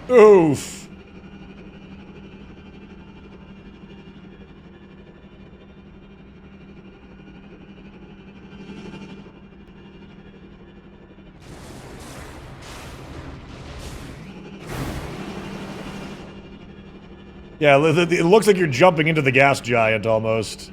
Oof. Yeah, it looks like you're jumping into the gas giant, almost.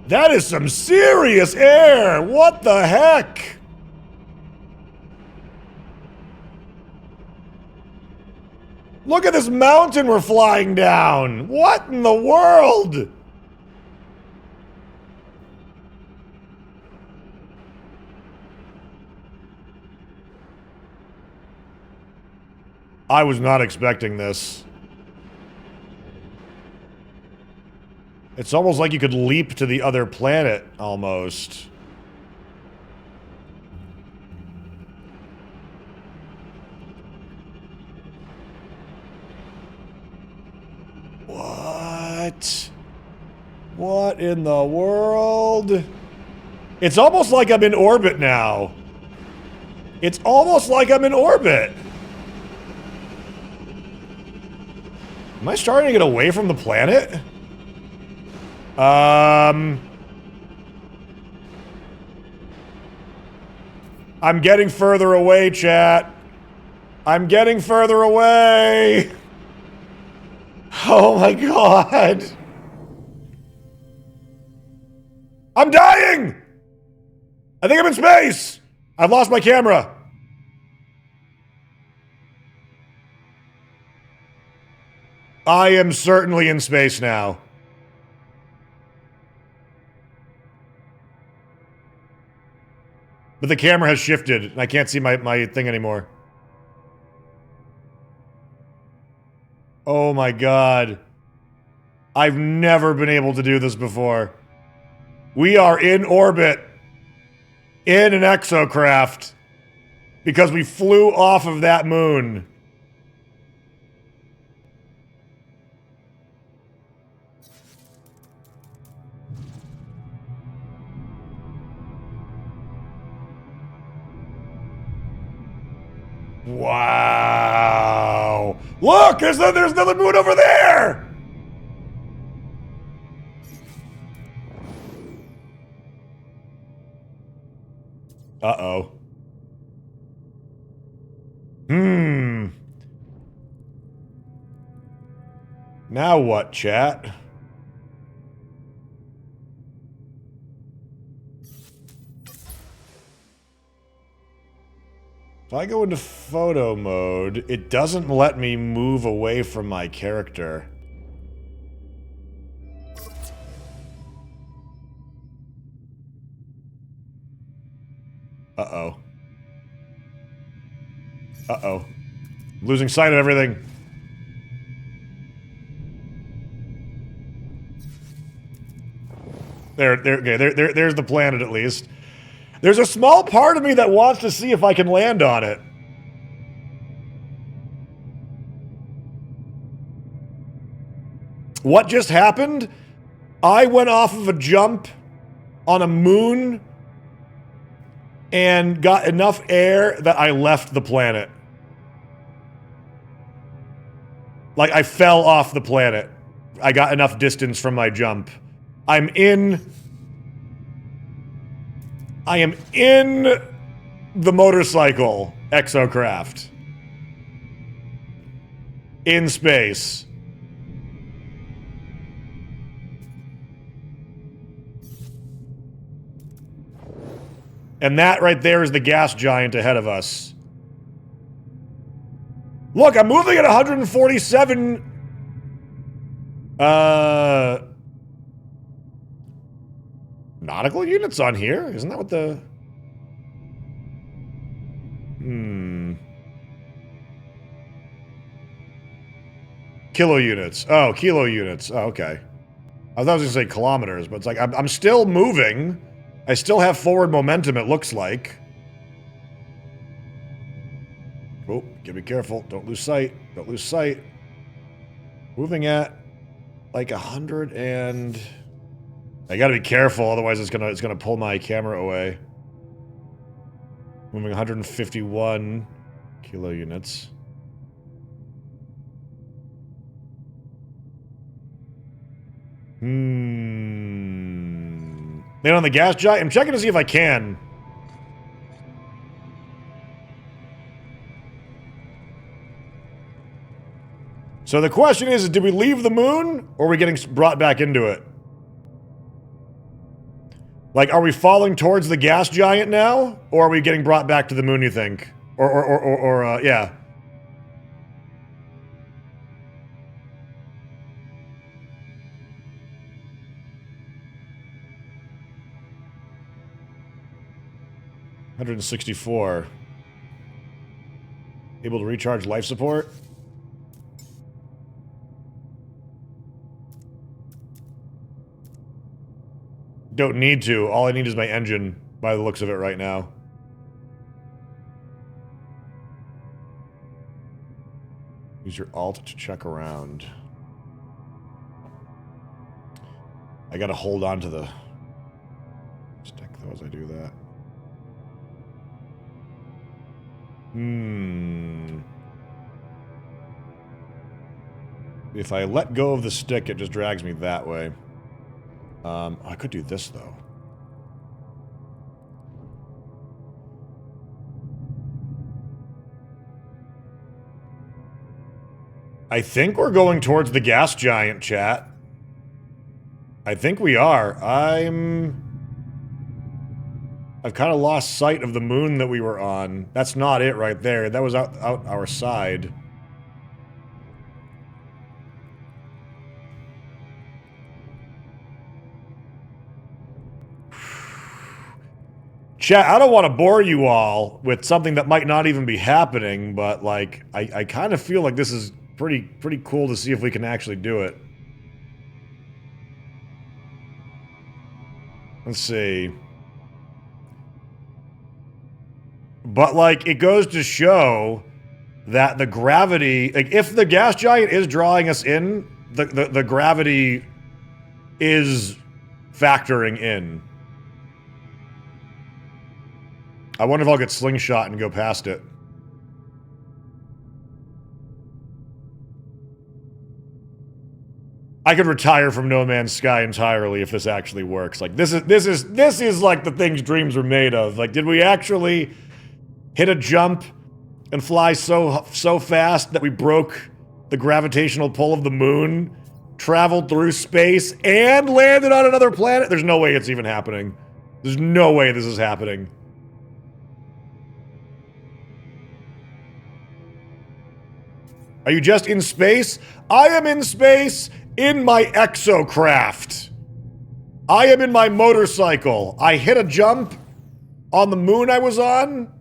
That is some serious air! What the heck? Look at this mountain we're flying down! What in the world? I was not expecting this. It's almost like you could leap to the other planet, almost. What? What in the world? It's almost like I'm in orbit now. It's almost like I'm in orbit. Am I starting to get away from the planet? I'm getting further away, chat. I'm getting further away. Oh my god. I'm dying! I think I'm in space! I've lost my camera. I am certainly in space now. But the camera has shifted, and I can't see my thing anymore. Oh my god. I've never been able to do this before. We are in orbit. In an exocraft. Because we flew off of that moon. Wow. Look, there's another moon over there. Uh-oh. Now what, chat? If I go into photo mode, it doesn't let me move away from my character. Uh-oh. Uh-oh. I'm losing sight of everything. There's the planet at least. There's a small part of me that wants to see if I can land on it. What just happened? I went off of a jump on a moon and got enough air that I left the planet. Like, I fell off the planet. I got enough distance from my jump. I am in the motorcycle Exocraft. In space. And that right there is the gas giant ahead of us. Look, I'm moving at 147... nautical units on here? Isn't that what the... Kilo units. Oh, kilo units. Oh, okay. I thought I was gonna say kilometers, but it's like, I'm still moving. I still have forward momentum, it looks like. Oh, gotta be careful. Don't lose sight. Don't lose sight. Moving at like 100 and... I gotta be careful, otherwise it's gonna pull my camera away. Moving 151 kilo units. Land on the gas giant? I'm checking to see if I can. So the question is, did we leave the moon, or are we getting brought back into it? Like, are we falling towards the gas giant now, or are we getting brought back to the moon, you think? Or yeah. $164. Able to recharge life support? Don't need to. All I need is my engine, by the looks of it right now. Use your alt to check around. I gotta hold on to the stick, though, as I do that. If I let go of the stick, it just drags me that way. I could do this, though. I think we're going towards the gas giant, chat. I think we are. I've kind of lost sight of the moon that we were on. That's not it right there. That was out our side. Chat, I don't want to bore you all with something that might not even be happening, but, like, I kind of feel like this is pretty cool to see if we can actually do it. Let's see. But, like, it goes to show that the gravity... Like, if the gas giant is drawing us in, the gravity is factoring in. I wonder if I'll get slingshot and go past it. I could retire from No Man's Sky entirely if this actually works. Like, this is like the things dreams were made of. Like, did we actually hit a jump and fly so fast that we broke the gravitational pull of the moon, traveled through space, and landed on another planet? There's no way it's even happening. There's no way this is happening. Are you just in space? I am in space in my Exocraft. I am in my motorcycle. I hit a jump on the moon I was on,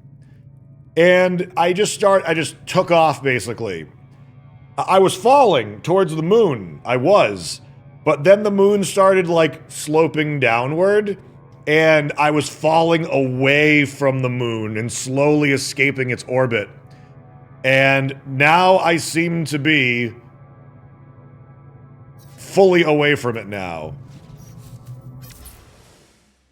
and I just took off, basically. I was falling towards the moon. I was. But then the moon started, like, sloping downward, and I was falling away from the moon and slowly escaping its orbit. And now I seem to be fully away from it now.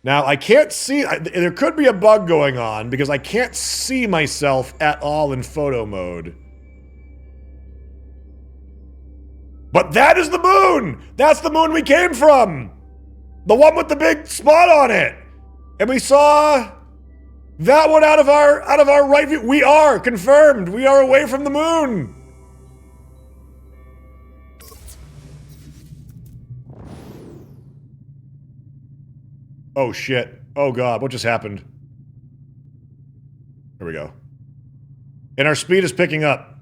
Now, I can't see... there could be a bug going on, because I can't see myself at all in photo mode. But that is the moon! That's the moon we came from! The one with the big spot on it! And we saw... that one out of our right view. We are confirmed. We are away from the moon. Oh shit. Oh god, what just happened? Here we go. And our speed is picking up.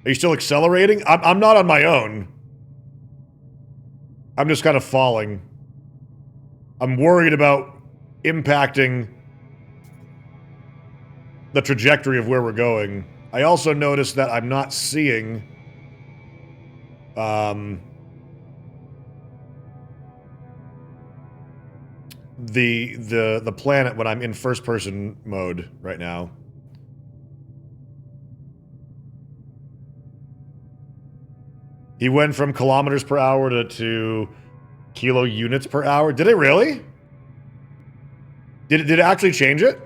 Are you still accelerating? I'm not on my own. I'm just kind of falling. I'm worried about impacting the trajectory of where we're going. I also noticed that I'm not seeing the planet when I'm in first person mode right now. He went from kilometers per hour to kilo units per hour. Did it really? Did it actually change it?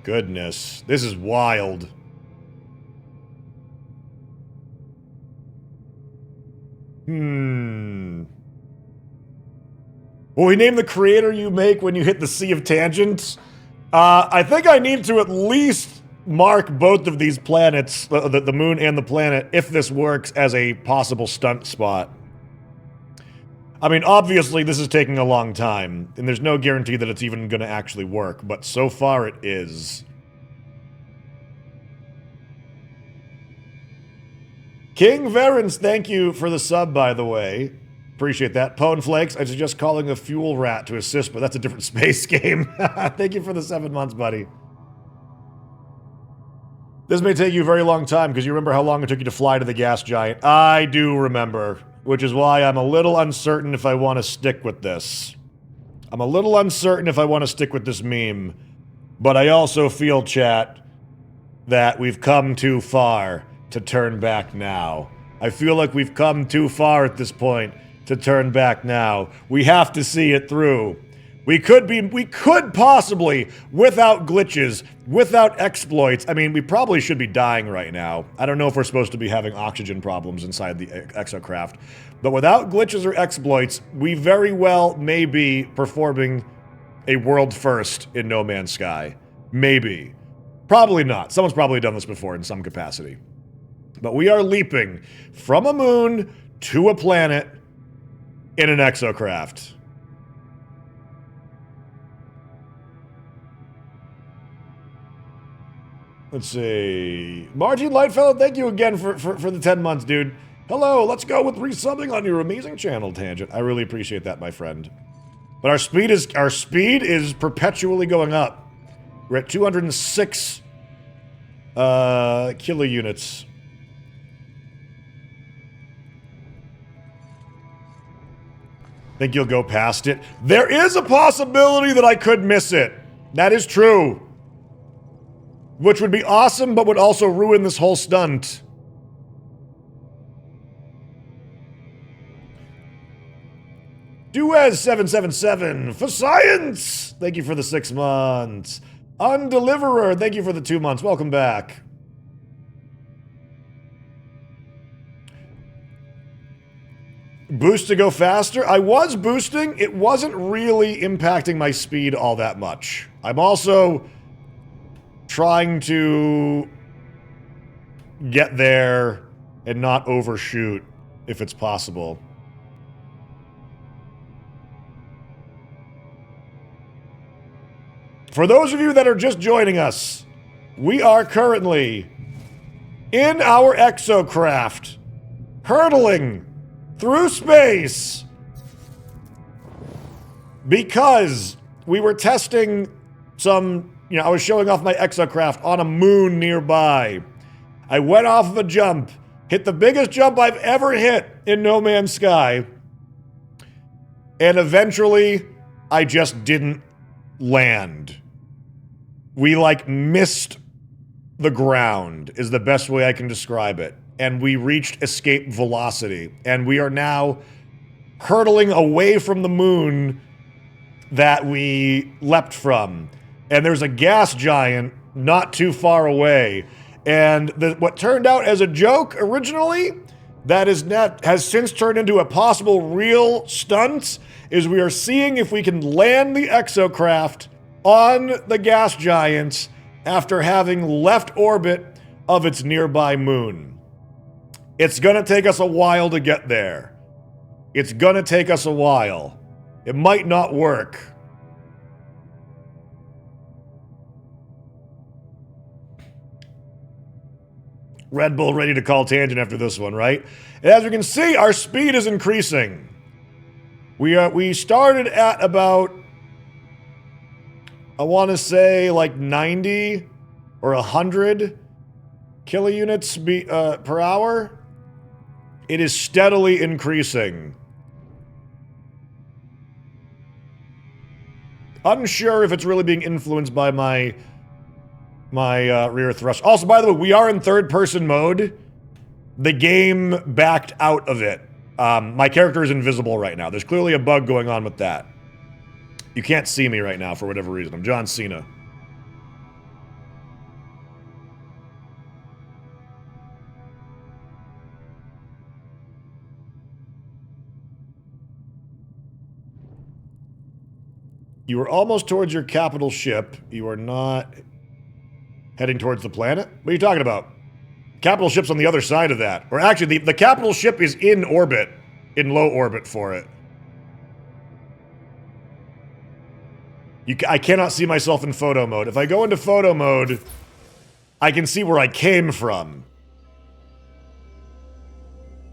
Goodness, this is wild. Will we name the creator you make when you hit the Sea of Tangents? I think I need to at least mark both of these planets, the moon and the planet, if this works as a possible stunt spot. I mean, obviously this is taking a long time, and there's no guarantee that it's even going to actually work, but so far it is. King Verens, thank you for the sub, by the way. Appreciate that. Pone Flakes, I suggest calling a fuel rat to assist, but that's a different space game. Thank you for the 7 months, buddy. This may take you a very long time, because you remember how long it took you to fly to the gas giant. I do remember, which is why I'm a little uncertain if I want to stick with this. I'm a little uncertain if I want to stick with this meme, but I also feel, chat, that we've come too far to turn back now. I feel like we've come too far at this point to turn back now. We have to see it through. We could possibly, without glitches, without exploits, I mean, we probably should be dying right now. I don't know if we're supposed to be having oxygen problems inside the Exocraft, but without glitches or exploits, we very well may be performing a world first in No Man's Sky. Maybe. Probably not. Someone's probably done this before in some capacity. But we are leaping from a moon to a planet in an Exocraft. Let's see. Martin Lightfellow, thank you again for the 10 months, dude. Hello, let's go with resubbing on your amazing channel, Tangent. I really appreciate that, my friend. But our speed is perpetually going up. We're at 206 kilo units. Think you'll go past it? There is a possibility that I could miss it. That is true. Which would be awesome, but would also ruin this whole stunt. Duez777 for science! Thank you for the 6 months. Undeliverer, thank you for the 2 months. Welcome back. Boost to go faster? I was boosting. It wasn't really impacting my speed all that much. I'm also trying to get there and not overshoot if it's possible. For those of you that are just joining us, we are currently in our Exocraft, hurtling through space because we were testing some, I was showing off my Exocraft on a moon nearby. I went off of a jump, hit the biggest jump I've ever hit in No Man's Sky, and eventually I just didn't land. We missed the ground is the best way I can describe it. And we reached escape velocity. And we are now hurtling away from the moon that we leapt from. And there's a gas giant not too far away. And what turned out as a joke originally, has since turned into a possible real stunt, is we are seeing if we can land the Exocraft on the gas giant after having left orbit of its nearby moon. It's gonna take us a while to get there. It's gonna take us a while. It might not work. Red Bull ready to call Tangent after this one, right? And as we can see, our speed is increasing. We started at about, I want to say 90 or 100 kilounits per hour. It is steadily increasing. Unsure if it's really being influenced by my rear thrust. Also, by the way, we are in third-person mode. The game backed out of it. My character is invisible right now. There's clearly a bug going on with that. You can't see me right now for whatever reason. I'm John Cena. You are almost towards your capital ship. You are not heading towards the planet? What are you talking about? Capital ship's on the other side of that. Or actually, the capital ship is in orbit. In low orbit for it. I cannot see myself in photo mode. If I go into photo mode, I can see where I came from.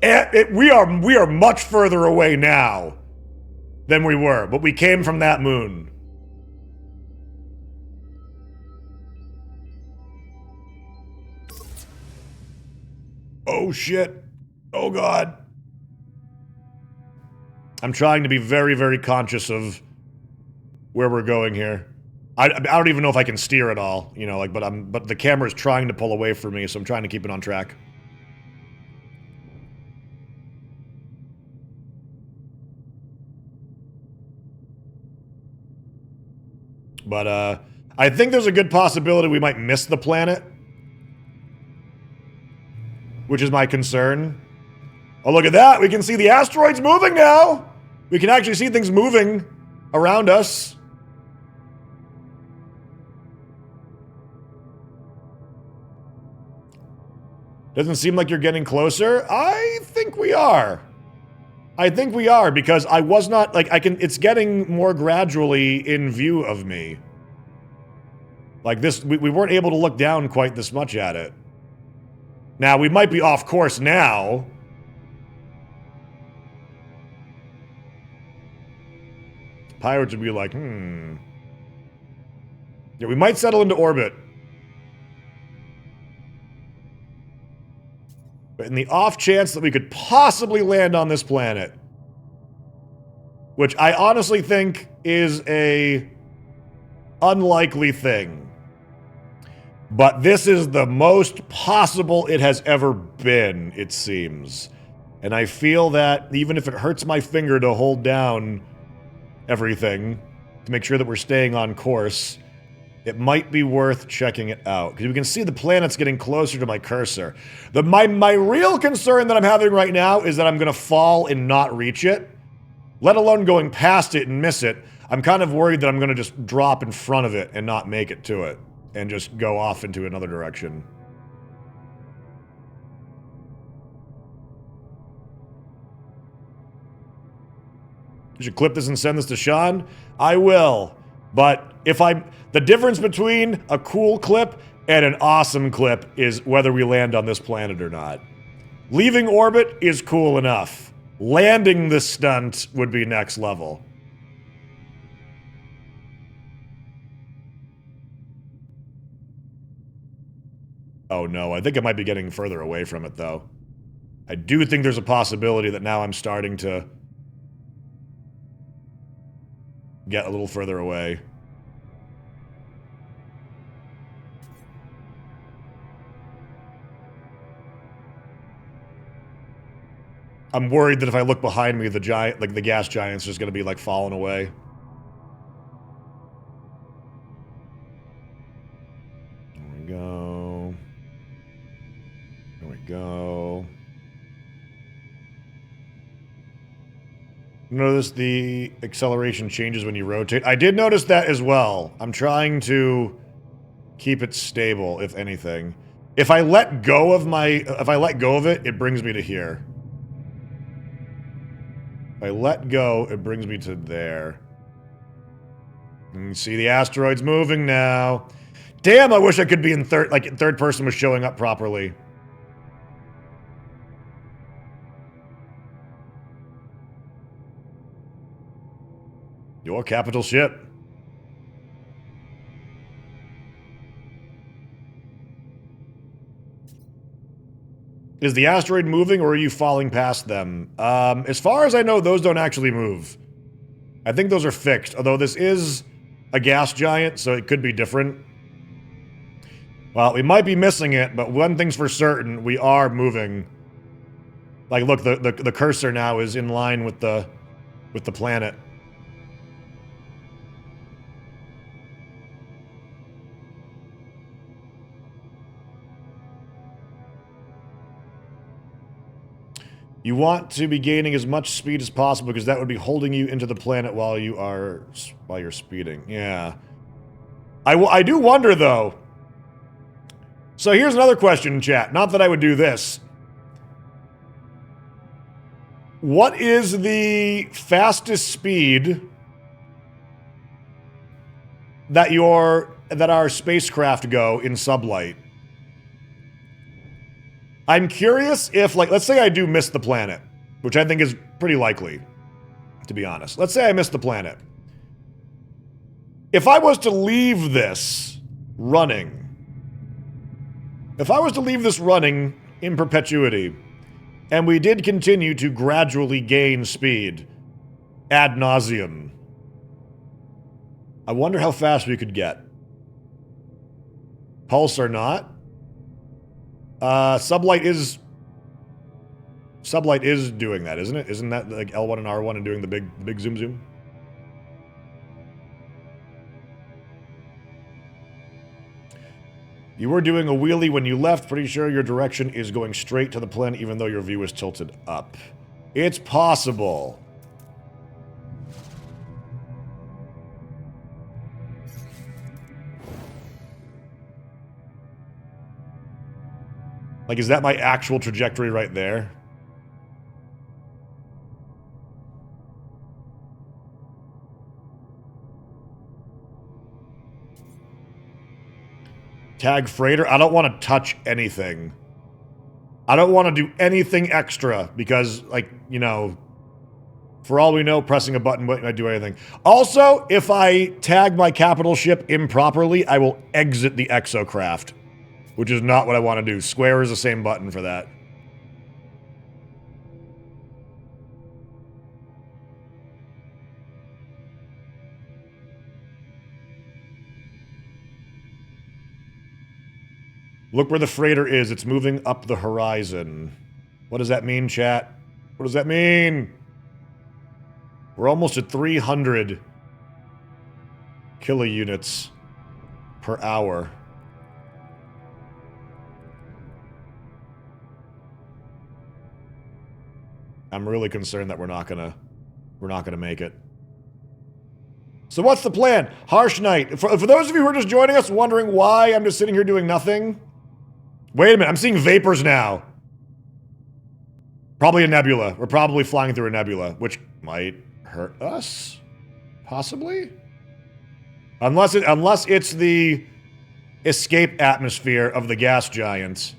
And we are much further away now than we were, but we came from that moon. Oh shit. Oh god. I'm trying to be very, very conscious of where we're going here. I don't even know if I can steer at all, you know, like, but the camera's trying to pull away from me, so I'm trying to keep it on track. But, I think there's a good possibility we might miss the planet. Which is my concern. Oh, look at that! We can see the asteroids moving now! We can actually see things moving around us. Doesn't seem like you're getting closer. I think we are. I think we are, because I was not, like, it's getting more gradually in view of me. Like this, we weren't able to look down quite this much at it. Now, we might be off course now. Pirates would be like, Yeah, we might settle into orbit. But in the off chance that we could possibly land on this planet, which I honestly think is a unlikely thing, but this is the most possible it has ever been, it seems. And I feel that even if it hurts my finger to hold down everything to make sure that we're staying on course, it might be worth checking it out. Because we can see the planet's getting closer to my cursor. My real concern that I'm having right now is that I'm going to fall and not reach it. Let alone going past it and miss it. I'm kind of worried that I'm going to just drop in front of it and not make it to it. And just go off into another direction. You should clip this and send this to Sean? I will. But the difference between a cool clip and an awesome clip is whether we land on this planet or not. Leaving orbit is cool enough. Landing this stunt would be next level. Oh no, I think I might be getting further away from it though. I do think there's a possibility that now I'm starting to get a little further away. I'm worried that if I look behind me, the gas giant's just gonna be like falling away. There we go. There we go. Notice the acceleration changes when you rotate. I did notice that as well. I'm trying to keep it stable, if anything. If I let go of it, it brings me to here. If I let go, it brings me to there. And you see the asteroids moving now. Damn, I wish I could be in third person was showing up properly. Your capital ship. Is the asteroid moving, or are you falling past them? As far as I know, those don't actually move. I think those are fixed, although this is a gas giant, so it could be different. Well, we might be missing it, but one thing's for certain, we are moving. Like, look, the cursor now is in line with the planet. You want to be gaining as much speed as possible because that would be holding you into the planet while you're speeding. Yeah. I do wonder, though. So here's another question in chat. Not that I would do this. What is the fastest speed that our spacecraft go in sublight? I'm curious if, like, let's say I do miss the planet, which I think is pretty likely, to be honest. Let's say I miss the planet. If I was to leave this running, in perpetuity, and we did continue to gradually gain speed ad nauseum, I wonder how fast we could get. Pulse or not? Sublight is doing that, isn't it? Isn't that like L1 and R1 and doing the big zoom? You were doing a wheelie when you left. Pretty sure your direction is going straight to the planet even though your view is tilted up. It's possible. Like, is that my actual trajectory right there? Tag freighter? I don't want to touch anything. I don't want to do anything extra because, like, you know, for all we know, pressing a button wouldn't do anything. Also, if I tag my capital ship improperly, I will exit the Exocraft. Which is not what I want to do. Square is the same button for that. Look where the freighter is. It's moving up the horizon. What does that mean, chat? What does that mean? We're almost at 300 kilounits per hour. I'm really concerned that we're not gonna make it. So what's the plan? Harsh night. For those of you who are just joining us, wondering why I'm just sitting here doing nothing. Wait a minute, I'm seeing vapors now. Probably a nebula. We're probably flying through a nebula, which might hurt us, possibly. Unless it's the escape atmosphere of the gas giants.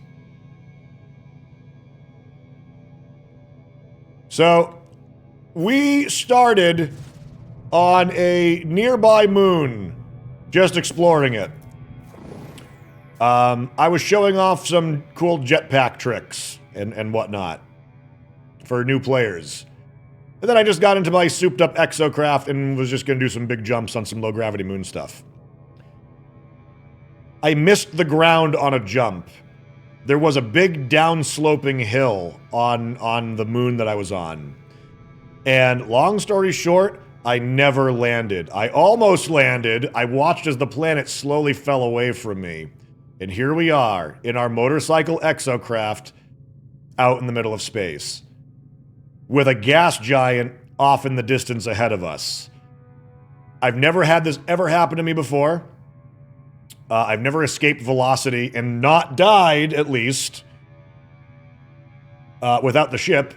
So, we started on a nearby moon, just exploring it. I was showing off some cool jetpack tricks and whatnot for new players. And then I just got into my souped up Exocraft and was just going to do some big jumps on some low gravity moon stuff. I missed the ground on a jump. There was a big downsloping hill on the moon that I was on. And long story short, I never landed. I almost landed. I watched as the planet slowly fell away from me. And here we are, in our motorcycle Exocraft, out in the middle of space. With a gas giant off in the distance ahead of us. I've never had this ever happen to me before. I've never escaped velocity and not died, at least, without the ship.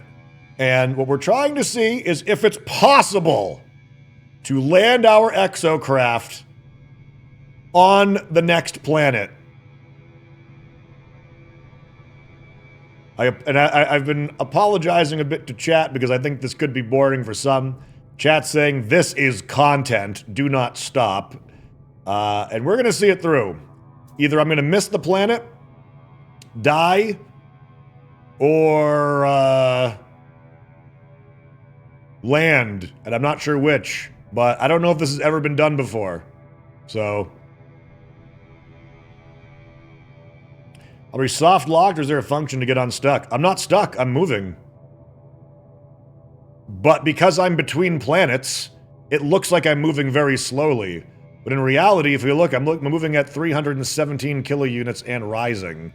And what we're trying to see is if it's possible to land our Exocraft on the next planet. I've been apologizing a bit to chat because I think this could be boring for some. Chat's saying, this is content, do not stop. And we're going to see it through. Either I'm going to miss the planet, die, or land. And I'm not sure which. But I don't know if this has ever been done before. So... Are we soft locked or is there a function to get unstuck? I'm not stuck, I'm moving. But because I'm between planets, it looks like I'm moving very slowly. But in reality, if you look, I'm moving at 317 kilounits and rising.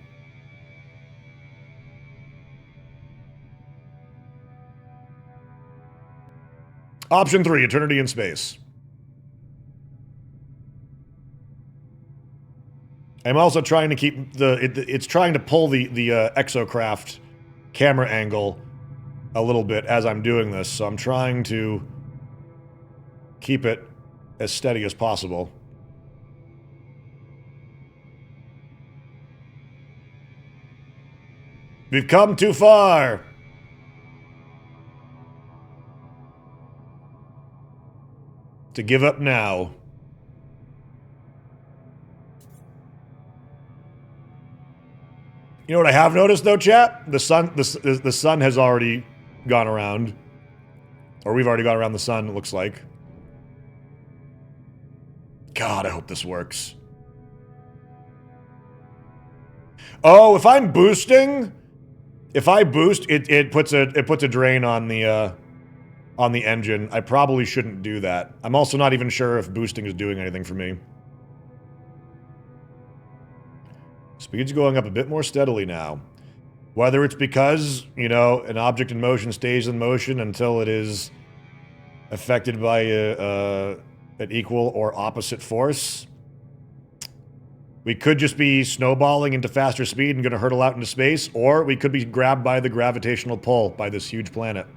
Option 3, Eternity in Space. I'm also trying to keep it's trying to pull the Exocraft camera angle a little bit as I'm doing this, so I'm trying to keep it as steady as possible. We've come too far! To give up now. You know what I have noticed though, chat? The sun has already gone around. Or we've already gone around the sun, it looks like. God, I hope this works. Oh, if I'm boosting, if I boost, it puts a drain on the engine. I probably shouldn't do that. I'm also not even sure if boosting is doing anything for me. Speed's going up a bit more steadily now. Whether it's because, you know, an object in motion stays in motion until it is affected by an equal or opposite force. We could just be snowballing into faster speed and going to hurtle out into space, or we could be grabbed by the gravitational pull by this huge planet.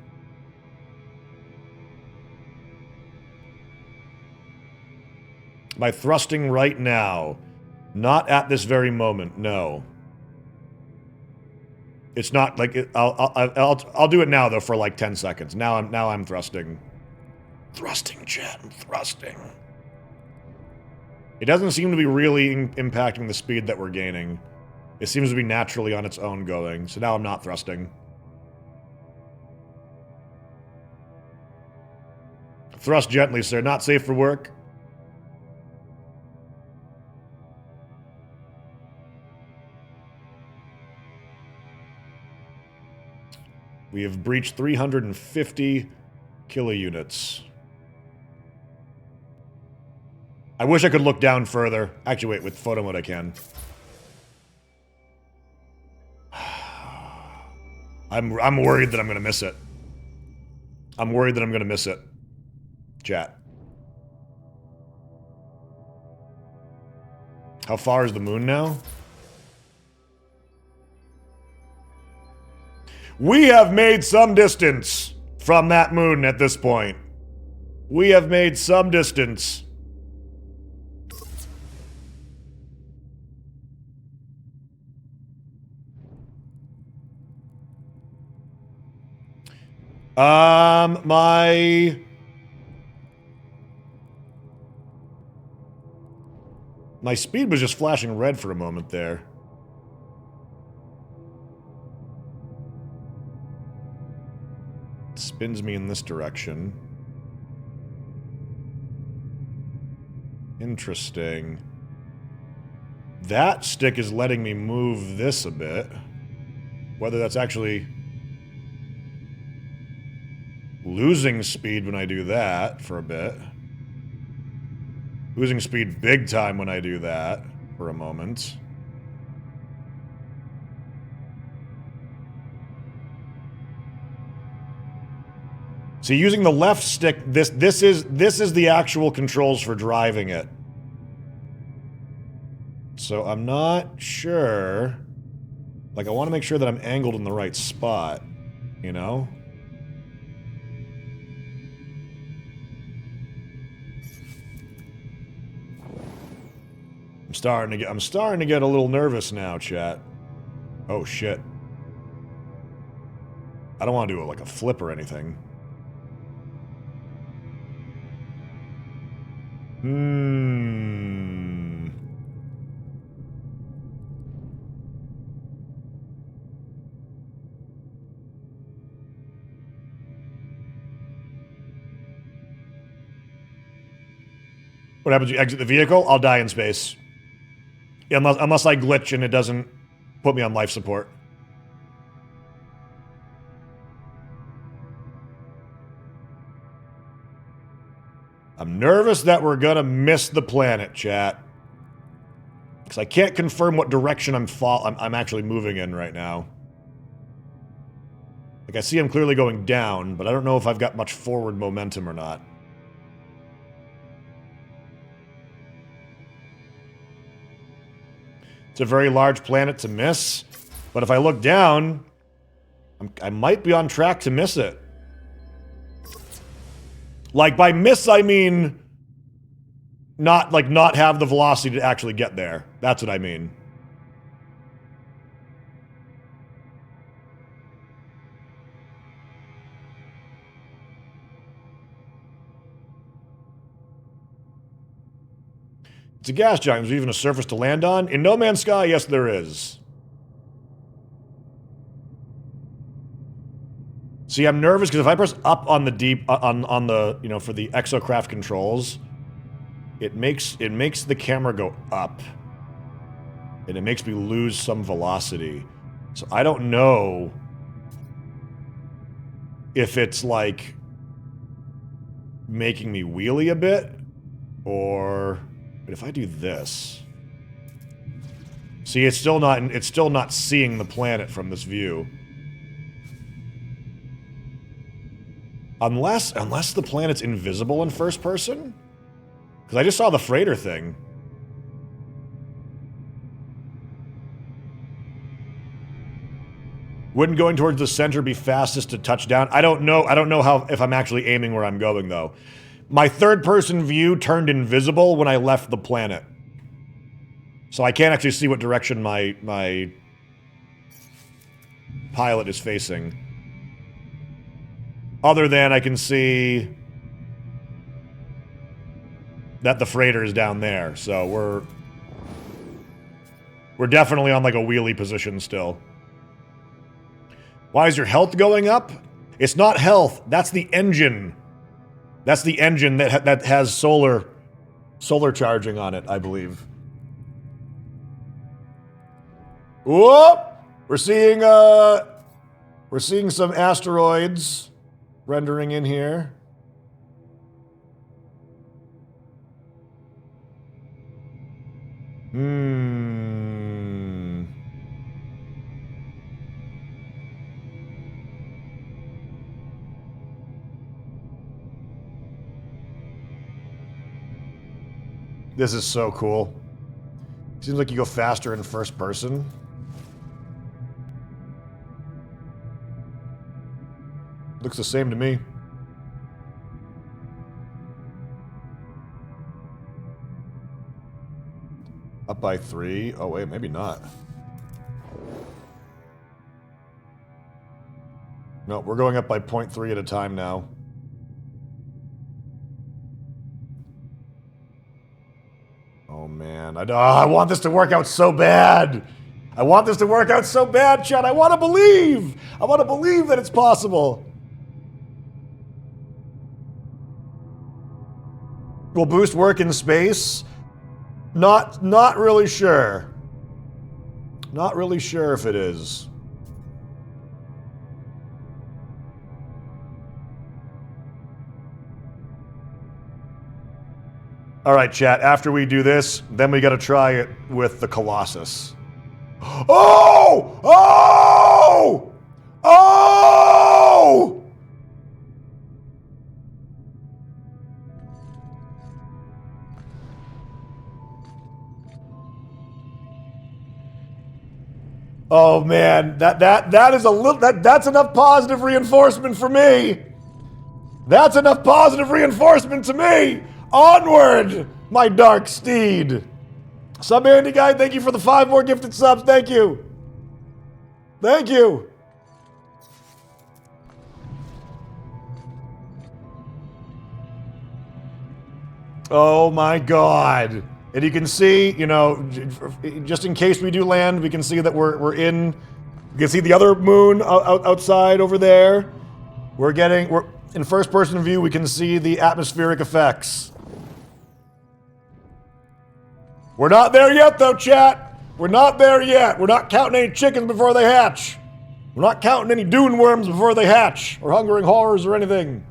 By thrusting right now. Not at this very moment, no. It's not like I'll do it now though for like 10 seconds. Now I'm thrusting. Thrusting, chat. I'm thrusting. It doesn't seem to be really impacting the speed that we're gaining. It seems to be naturally on its own going. So now I'm not thrusting. Thrust gently, sir. Not safe for work. We have breached 350 kilounits. I wish I could look down further. Actually, wait, with photo mode I can. I'm worried that I'm gonna miss it. I'm worried that I'm gonna miss it. Chat. How far is the moon now? We have made some distance from that moon at this point. We have made some distance. My speed was just flashing red for a moment there. It spins me in this direction. Interesting. That stick is letting me move this a bit. Whether that's actually losing speed when I do that for a bit. Losing speed big time when I do that for a moment. So using the left stick, this is the actual controls for driving it. So I'm not sure. Like, I want to make sure that I'm angled in the right spot, you know? I'm starting to get a little nervous now, chat. Oh shit. I don't want to do like a flip or anything. What happens when you exit the vehicle? I'll die in space. Unless I glitch and it doesn't put me on life support. I'm nervous that we're gonna miss the planet, chat. Because I can't confirm what direction I'm actually moving in right now. Like, I see I'm clearly going down, but I don't know if I've got much forward momentum or not. It's a very large planet to miss, but if I look down, I might be on track to miss it. Like, by miss, I mean not have the velocity to actually get there. That's what I mean. It's a gas giant. Is there even a surface to land on? In No Man's Sky, yes, there is. See, I'm nervous because if I press up on the on the, you know, for the Exocraft controls, it makes the camera go up. And it makes me lose some velocity. So I don't know if it's like making me wheelie a bit, or but if I do this, see, it's still not seeing the planet from this view. Unless the planet's invisible in first person? Because I just saw the freighter thing. Wouldn't going towards the center be fastest to touch down? I don't know how if I'm actually aiming where I'm going, though. My third-person view turned invisible when I left the planet. So I can't actually see what direction my pilot is facing. Other than I can see that the freighter is down there. So we're definitely on like a wheelie position still. Why is your health going up? It's not health. That's the engine. That's the engine that has solar charging on it, I believe. Whoop! We're seeing some asteroids rendering in here. This is so cool. Seems like you go faster in first person. Looks the same to me. Up by 3. Oh wait, maybe not. No, we're going up by 0.3 at a time now. Oh man, I want this to work out so bad. I want this to work out so bad, Chad. I want to believe. I want to believe that it's possible. Will boost work in space? Not really sure. Not really sure if it is. All right, chat, after we do this, then we got to try it with the Colossus. Oh! Oh! Oh! Oh man, that is a little that's enough positive reinforcement for me. That's enough positive reinforcement to me. Onward, my dark steed. Sub Andy Guy, thank you for the 5 more gifted subs. Thank you. Thank you. Oh my god. And you can see, you know, just in case we do land, we can see that we're in. You can see the other moon outside over there. We're in first person view, we can see the atmospheric effects. We're not there yet, though, chat. We're not there yet. We're not counting any chickens before they hatch. We're not counting any dune worms before they hatch, or hungering horrors or anything.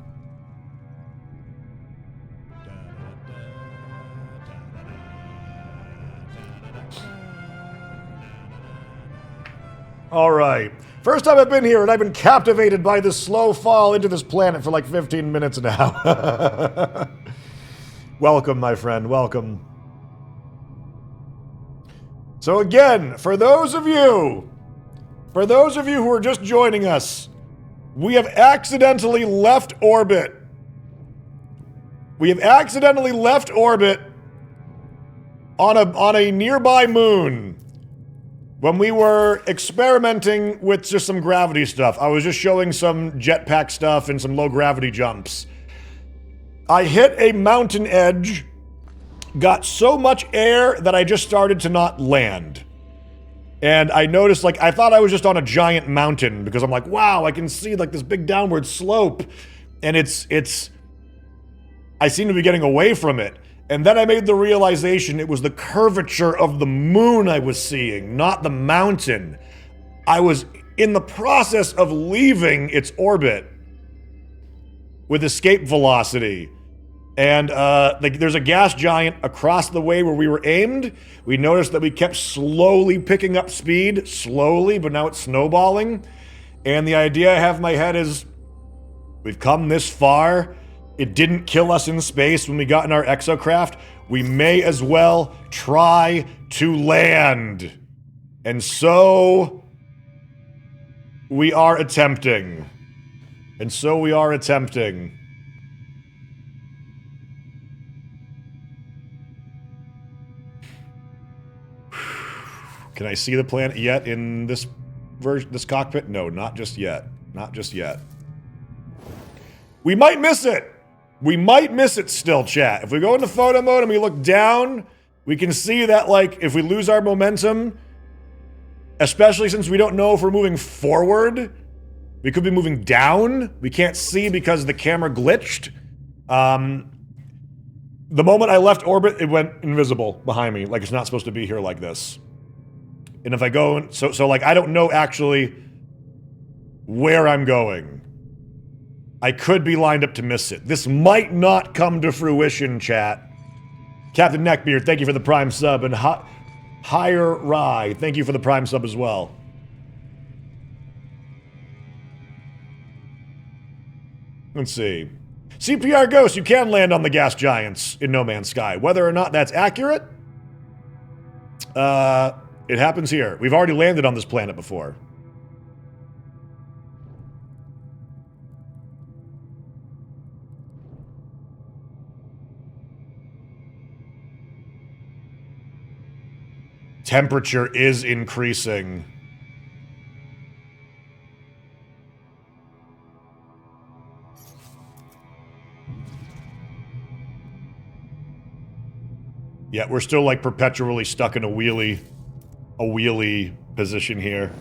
All right. First time I've been here, and I've been captivated by this slow fall into this planet for like 15 minutes now. Welcome, my friend. Welcome. So again, for those of you who are just joining us, we have accidentally left orbit. We have accidentally left orbit on a nearby moon. When we were experimenting with just some gravity stuff, I was just showing some jetpack stuff and some low gravity jumps. I hit a mountain edge, got so much air that I just started to not land. And I noticed, like, I thought I was just on a giant mountain because I'm like, wow, I can see like this big downward slope. And I seem to be getting away from it. And then I made the realization it was the curvature of the moon I was seeing, not the mountain. I was in the process of leaving its orbit with escape velocity. And there's a gas giant across the way where we were aimed. We noticed that we kept slowly picking up speed, slowly, but now it's snowballing. And the idea I have in my head is, we've come this far. It didn't kill us in space when we got in our exocraft. We may as well try to land. And so we are attempting. And so we are attempting. Can I see the planet yet in this version, this cockpit? No, not just yet. Not just yet. We might miss it. We might miss it still, chat. If we go into photo mode and we look down, we can see that, like, if we lose our momentum, especially since we don't know if we're moving forward, we could be moving down. We can't see because the camera glitched. The moment I left orbit, it went invisible behind me, like it's not supposed to be here like this. And if I go, so like, I don't know actually where I'm going. I could be lined up to miss it. This might not come to fruition, chat. Captain Neckbeard, thank you for the Prime sub, and Higher Rye, thank you for the Prime sub as well. Let's see. CPR Ghost, you can land on the gas giants in No Man's Sky. Whether or not that's accurate, it happens here. We've already landed on this planet before. Temperature is increasing. Yeah, we're still like perpetually stuck in a wheelie position here.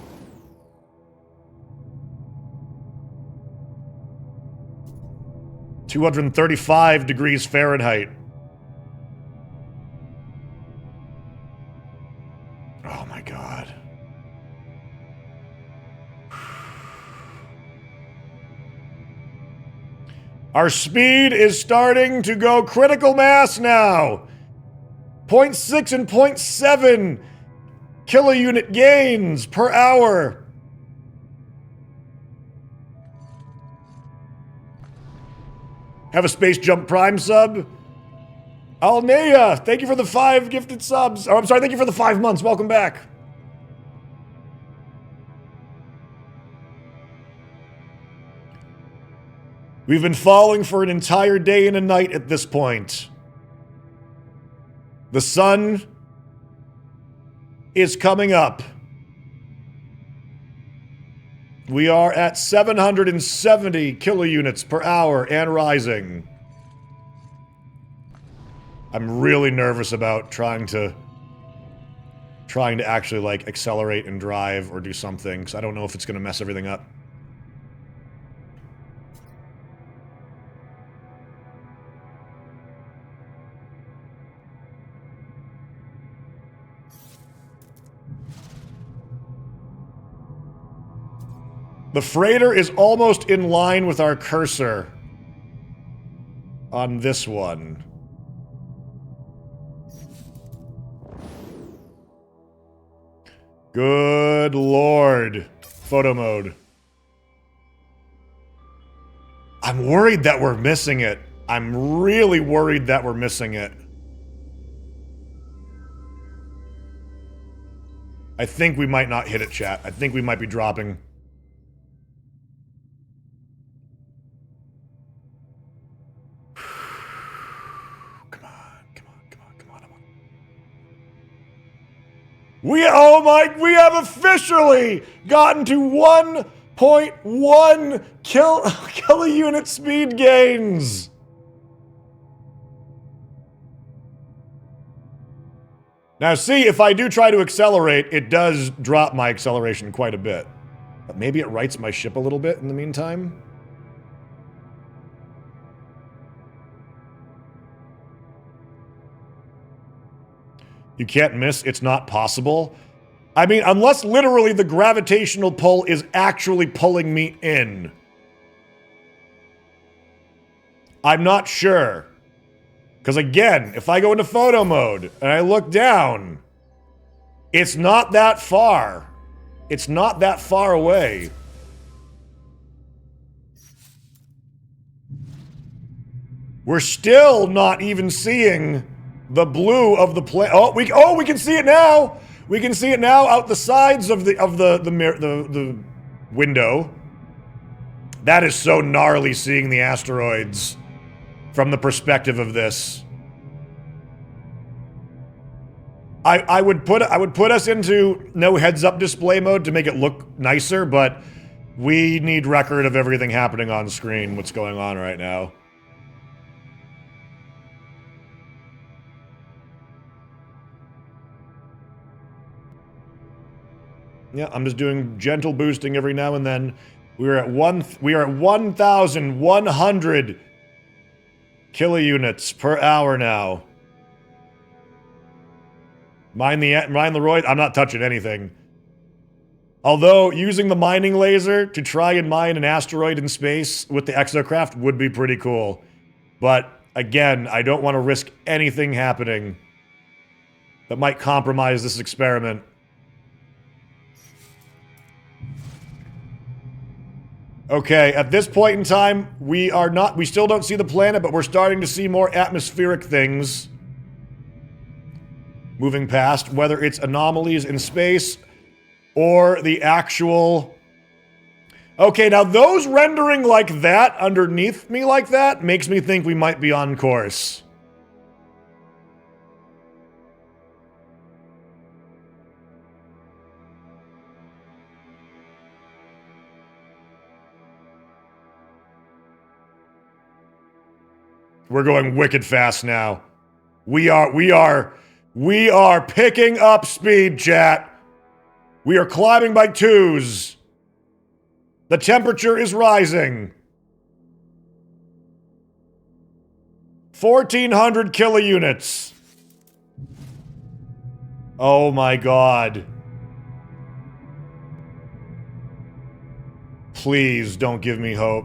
(235 degrees Fahrenheit). Oh my god. Our speed is starting to go critical mass now. 0.6 and 0.7 kilounit gains per hour. Have a Space Jump Prime sub. Alnea, thank you for the 5 gifted subs. Oh, I'm sorry, thank you for the 5 months. Welcome back. We've been falling for an entire day and a night at this point. The sun is coming up. We are at 770 kilounits per hour and rising. I'm really nervous about trying to actually like accelerate and drive or do something, because I don't know if it's going to mess everything up. The freighter is almost in line with our cursor on this one. Good lord. Photo mode. I'm worried that we're missing it. I'm really worried that we're missing it. I think we might not hit it, chat. I think we might be dropping. Come on. We have officially gotten to 1.1 kilounit speed gains. Now see, if I do try to accelerate, it does drop my acceleration quite a bit. But maybe it rights my ship a little bit in the meantime. You can't miss, it's not possible. I mean, unless literally the gravitational pull is actually pulling me in. I'm not sure. Because again, if I go into photo mode and I look down, it's not that far. It's not that far away. We're still not even seeing the blue of the plane. Oh, we can see it now. We can see it now out the sides of the window. That is so gnarly seeing the asteroids from the perspective of this. I would put us into no heads-up display mode to make it look nicer, but we need record of everything happening on screen, what's going on right now. Yeah, I'm just doing gentle boosting every now and then. We are at 1,100 kilounits per hour now. Mine the roid. I'm not touching anything. Although using the mining laser to try and mine an asteroid in space with the Exocraft would be pretty cool. But again, I don't want to risk anything happening that might compromise this experiment. Okay, at this point in time, we still don't see the planet, but we're starting to see more atmospheric things moving past, whether it's anomalies in space or the actual... Okay, now those rendering like that underneath me like that makes me think we might be on course. We're going wicked fast now. We are picking up speed, chat. We are climbing by twos. The temperature is rising. 1,400 kilounits. Oh my god. Please don't give me hope.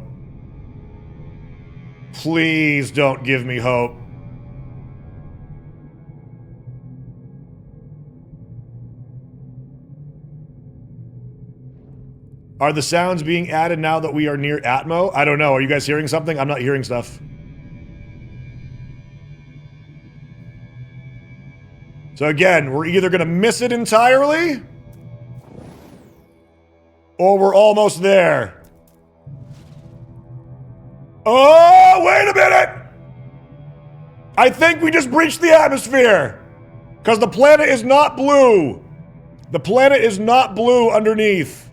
Please don't give me hope. Are the sounds being added now that we are near Atmo? I don't know. Are you guys hearing something? I'm not hearing stuff. So again, we're either going to miss it entirely, or we're almost there. Oh, wait a minute! I think we just breached the atmosphere! Because the planet is not blue! The planet is not blue underneath.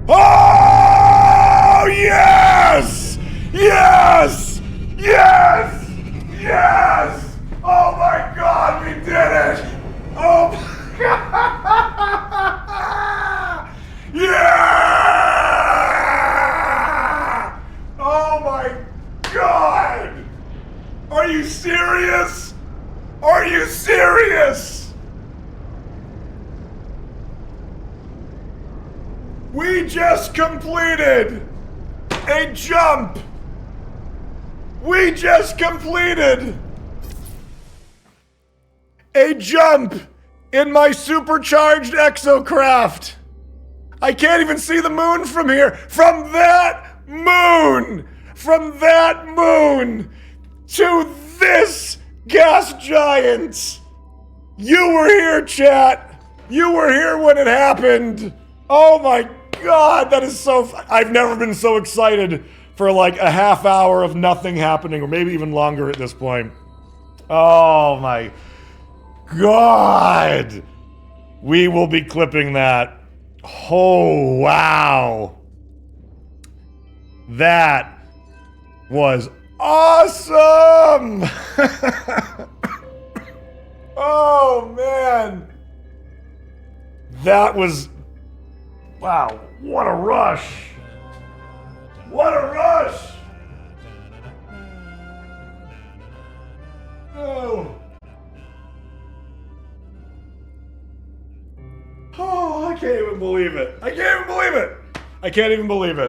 Oh, yes! Yes! Yes! Yes! Oh my god, we did it! Oh my god! Yeah! Oh my god! Are you serious? Are you serious? We just completed a jump. We just completed a jump in my supercharged Exocraft. I can't even see the moon from here. From that moon to this gas giant. You were here, chat. You were here when it happened. Oh my God, that is so... I've never been so excited for like a half hour of nothing happening, or maybe even longer at this point. Oh my God. We will be clipping that. Oh, wow. That was awesome. Oh, man. That was... Wow, what a rush. What a rush. Oh. Oh, I can't even believe it. I can't even believe it. I can't even believe it.